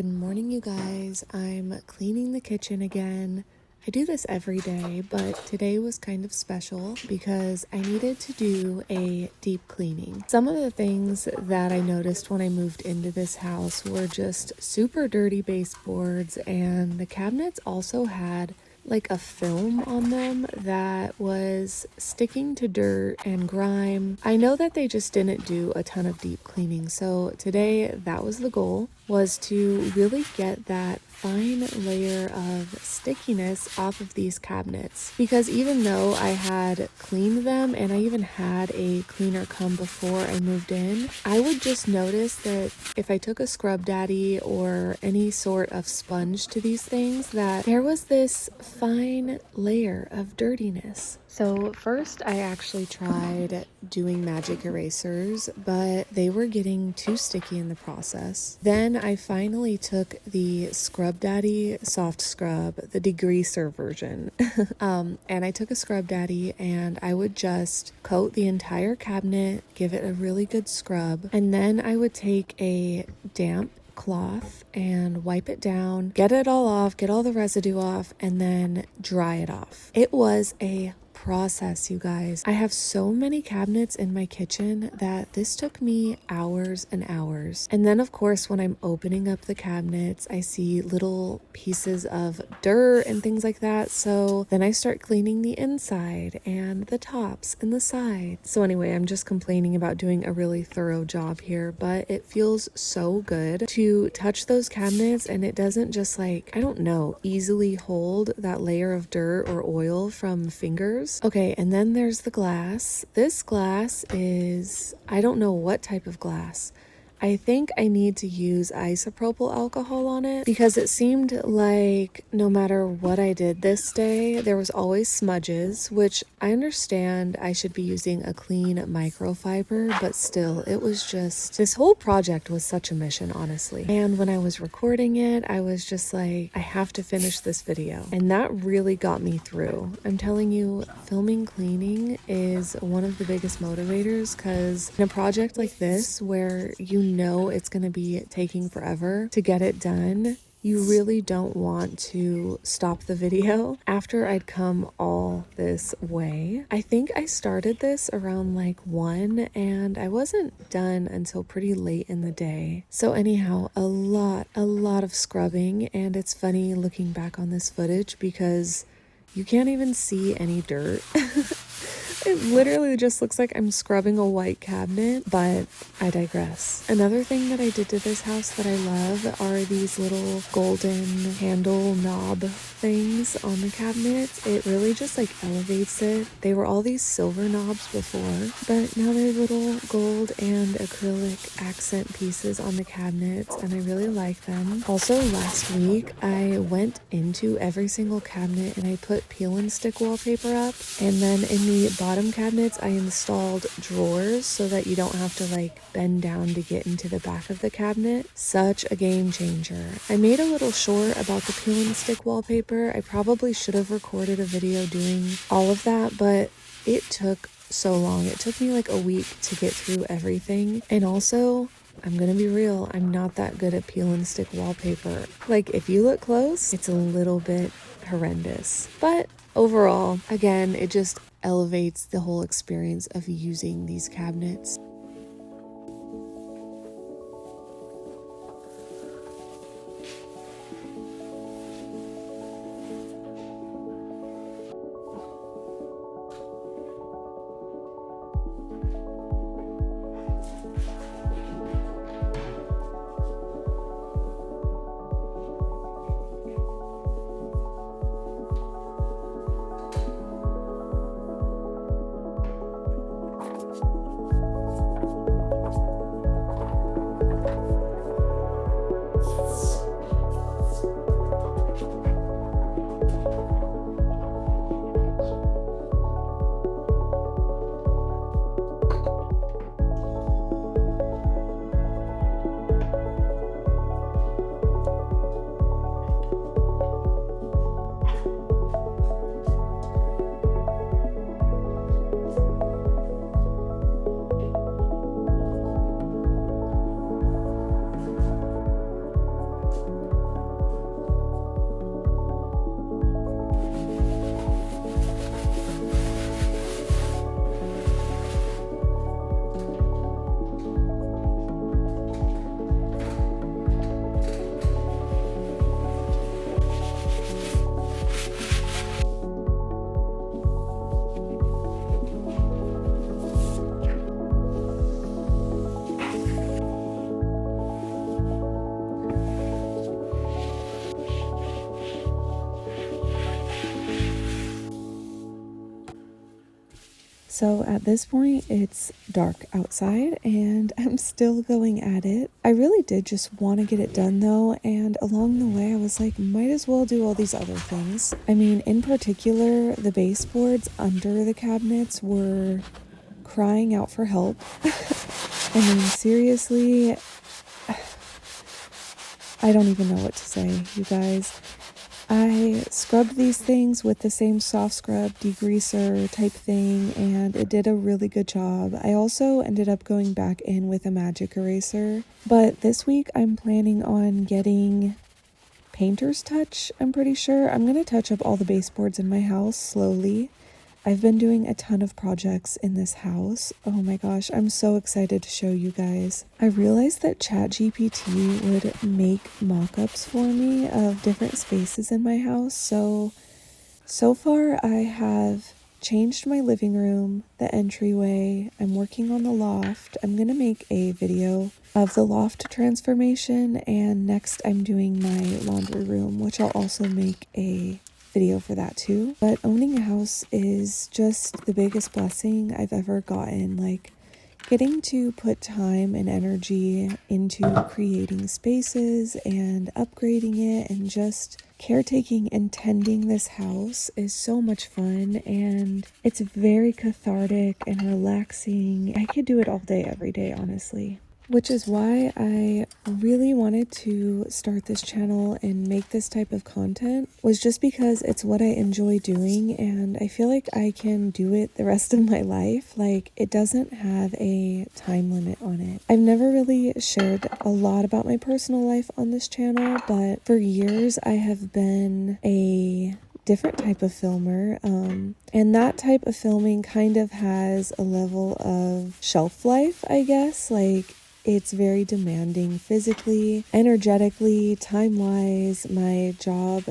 Good morning, you guys. I'm cleaning the kitchen again. I do this every day, but today was kind of special because I needed to do a deep cleaning. Some of the things that I noticed when I moved into this house were just super dirty baseboards, and the cabinets also had like a film on them that was sticking to dirt and grime. I know that they just didn't do a ton of deep cleaning, so today that was the goal, was to really get that fine layer of stickiness off of these cabinets. Because even though I had cleaned them and I even had a cleaner come before I moved in, I would just notice that if I took a scrub daddy or any sort of sponge to these things, that there was this fine layer of dirtiness. So first I actually tried doing magic erasers, but they were getting too sticky in the process. Then I finally took the Scrub Daddy soft scrub, the degreaser version. And I took a Scrub Daddy and I would just coat the entire cabinet, give it a really good scrub, and then I would take a damp cloth and wipe it down, get it all off, get all the residue off, and then dry it off. It was a process, you guys. I have so many cabinets in my kitchen that this took me hours and hours. And then of course, when I'm opening up the cabinets, I see little pieces of dirt and things like that. So then I start cleaning the inside and the tops and the sides. So anyway, I'm just complaining about doing a really thorough job here, but it feels so good to touch those cabinets and it doesn't just like, I don't know, easily hold that layer of dirt or oil from fingers. Okay, and then there's the glass. This glass is, I don't know what type of glass. I think I need to use isopropyl alcohol on it because it seemed like no matter what I did this day, there was always smudges, which I understand I should be using a clean microfiber, but still, it was just, this whole project was such a mission, honestly. And when I was recording it, I was just like, I have to finish this video. And that really got me through. I'm telling you, filming cleaning is one of the biggest motivators because in a project like this where you know it's going to be taking forever to get it done, you really don't want to stop the video after I'd come all this way. I think I started this around like 1 and I wasn't done until pretty late in the day. So anyhow, a lot of scrubbing, and it's funny looking back on this footage because you can't even see any dirt. It literally just looks like I'm scrubbing a white cabinet, but I digress. Another thing that I did to this house that I love are these little golden handle knob things on the cabinets. It really just like elevates it. They were all these silver knobs before, but now they're little gold and acrylic accent pieces on the cabinets, and I really like them. Also, last week I went into every single cabinet and I put peel and stick wallpaper up, and then in the bottom cabinets I installed drawers so that you don't have to like bend down to get into the back of the cabinet. Such a game changer. I made a little short about the peel and stick wallpaper. I probably should have recorded a video doing all of that, but it took so long. It took me like a week to get through everything. And also, I'm gonna be real, I'm not that good at peel and stick wallpaper. Like if you look close, it's a little bit horrendous. But overall, again, it just elevates the whole experience of using these cabinets. So at this point, it's dark outside and I'm still going at it. I really did just want to get it done though, and along the way I was like, might as well do all these other things. I mean, in particular, the baseboards under the cabinets were crying out for help. I mean, seriously, I don't even know what to say, you guys. I scrubbed these things with the same soft scrub degreaser type thing, and it did a really good job. I also ended up going back in with a magic eraser, but this week I'm planning on getting painter's touch. I'm pretty sure I'm going to touch up all the baseboards in my house slowly. I've been doing a ton of projects in this house. Oh my gosh, I'm so excited to show you guys. I realized that ChatGPT would make mock-ups for me of different spaces in my house. So far I have changed my living room, the entryway. I'm working on the loft. I'm going to make a video of the loft transformation, and next I'm doing my laundry room, which I'll also make a video for that too. But owning a house is just the biggest blessing I've ever gotten. Like, getting to put time and energy into creating spaces and upgrading it and just caretaking and tending this house is so much fun, and it's very cathartic and relaxing. I could do it all day, every day, honestly. Which is why I really wanted to start this channel and make this type of content, was just because it's what I enjoy doing, and I feel like I can do it the rest of my life. Like, it doesn't have a time limit on it. I've never really shared a lot about my personal life on this channel, but for years I have been a different type of filmer, and that type of filming kind of has a level of shelf life, I guess. Like, it's very demanding physically, energetically, time-wise. My job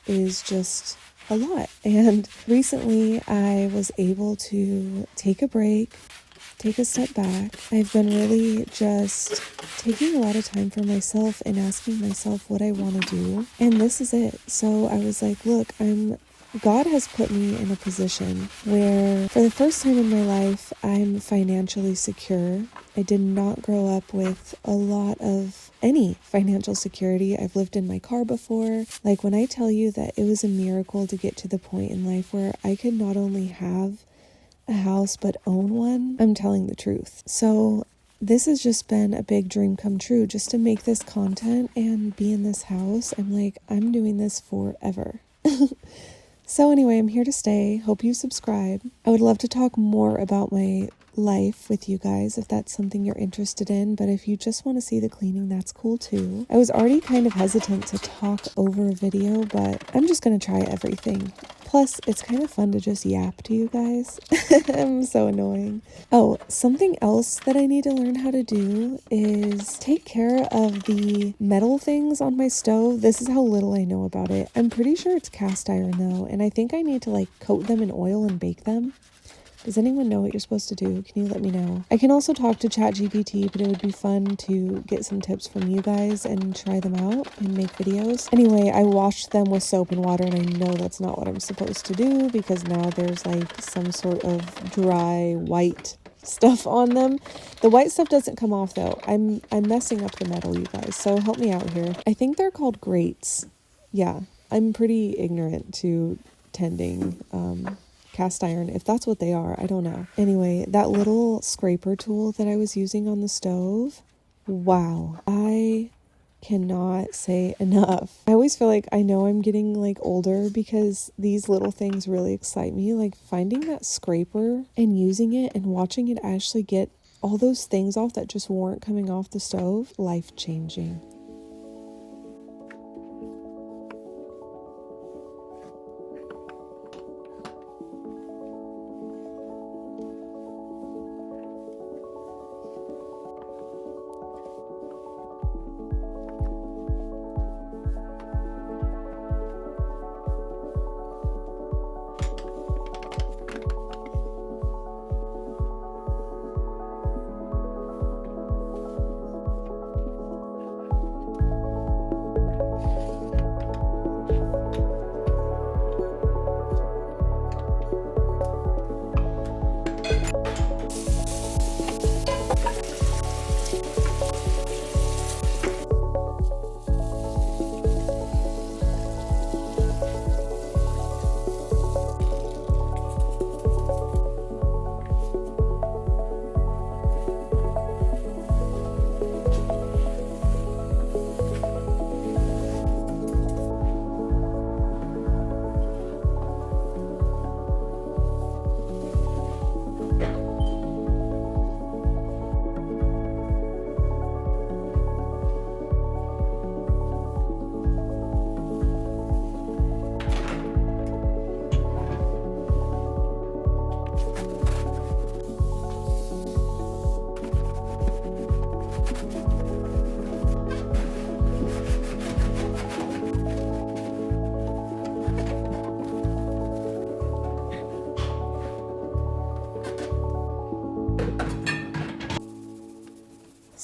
is just a lot. And recently I was able to take a break, take a step back. I've been really just taking a lot of time for myself and asking myself what I want to do. And this is it. So I was like, look, God has put me in a position where for the first time in my life, I'm financially secure. I did not grow up with a lot of any financial security. I've lived in my car before. Like, when I tell you that it was a miracle to get to the point in life where I could not only have a house but own one, I'm telling the truth. So this has just been a big dream come true, just to make this content and be in this house. I'm like, I'm doing this forever. So anyway, I'm here to stay. Hope you subscribe. I would love to talk more about my life with you guys if that's something you're interested in, but if you just want to see the cleaning, that's cool too. I was already kind of hesitant to talk over a video, but I'm just going to try everything. Plus, it's kind of fun to just yap to you guys. I'm so annoying. Oh, something else that I need to learn how to do is take care of the metal things on my stove. This is how little I know about it. I'm pretty sure it's cast iron though, and I think I need to like coat them in oil and bake them. Does anyone know what you're supposed to do? Can you let me know? I can also talk to ChatGPT, but it would be fun to get some tips from you guys and try them out and make videos. Anyway, I washed them with soap and water, and I know that's not what I'm supposed to do because now there's like some sort of dry white stuff on them. The white stuff doesn't come off though. I'm messing up the metal, you guys, so help me out here. I think they're called grates. Yeah, I'm pretty ignorant to tending cast iron. If that's what they are, I don't know. Anyway, that little scraper tool that I was using on the stove, wow, I cannot say enough. I always feel like I know I'm getting like older because these little things really excite me. Like, finding that scraper and using it and watching it actually get all those things off that just weren't coming off the stove, life-changing.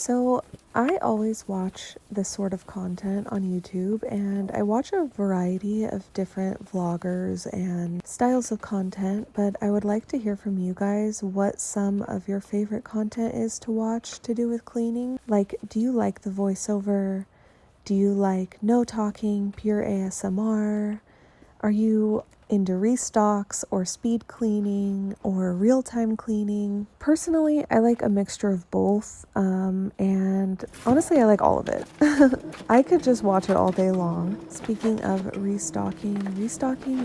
So I always watch this sort of content on YouTube, and I watch a variety of different vloggers and styles of content, but I would like to hear from you guys what some of your favorite content is to watch to do with cleaning. Like, do you like the voiceover? Do you like no talking, pure ASMR? Are you into restocks or speed cleaning or real-time cleaning? Personally, I like a mixture of both, and honestly, I like all of it. I could just watch it all day long. Speaking of restocking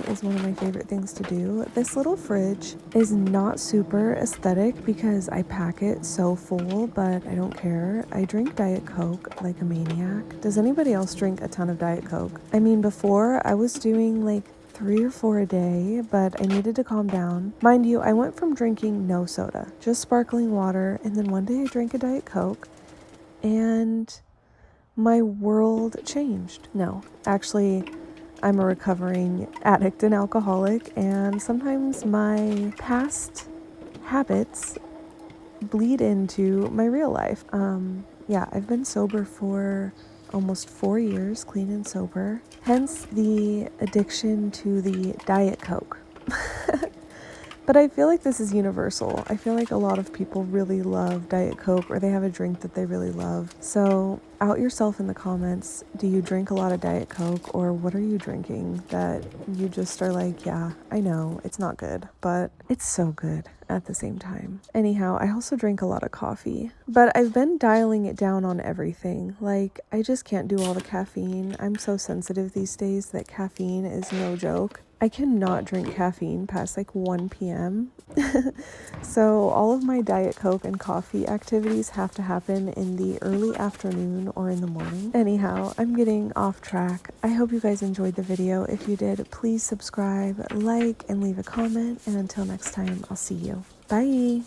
is one of my favorite things to do. This little fridge is not super aesthetic because I pack it so full, but I don't care. I drink Diet Coke like a maniac. Does anybody else drink a ton of Diet Coke? I mean, before I was doing like 3 or 4 a day, but I needed to calm down. Mind you, I went from drinking no soda, just sparkling water, and then one day I drank a Diet Coke, and my world changed. No, actually, I'm a recovering addict and alcoholic, and sometimes my past habits bleed into my real life. Yeah, I've been sober for almost 4 years, clean and sober, hence the addiction to the Diet Coke. But I feel like this is universal. I feel like a lot of people really love Diet Coke, or they have a drink that they really love. So out yourself in the comments. Do you drink a lot of Diet Coke, or what are you drinking that you just are like, yeah, I know it's not good, but it's so good at the same time. Anyhow, I also drink a lot of coffee, but I've been dialing it down on everything. Like, I just can't do all the caffeine. I'm so sensitive these days that caffeine is no joke. I cannot drink caffeine past like 1 p.m. So all of my Diet Coke and coffee activities have to happen in the early afternoon or in the morning. Anyhow, I'm getting off track. I hope you guys enjoyed the video. If you did, please subscribe, like, and leave a comment. And until next time, I'll see you. Bye!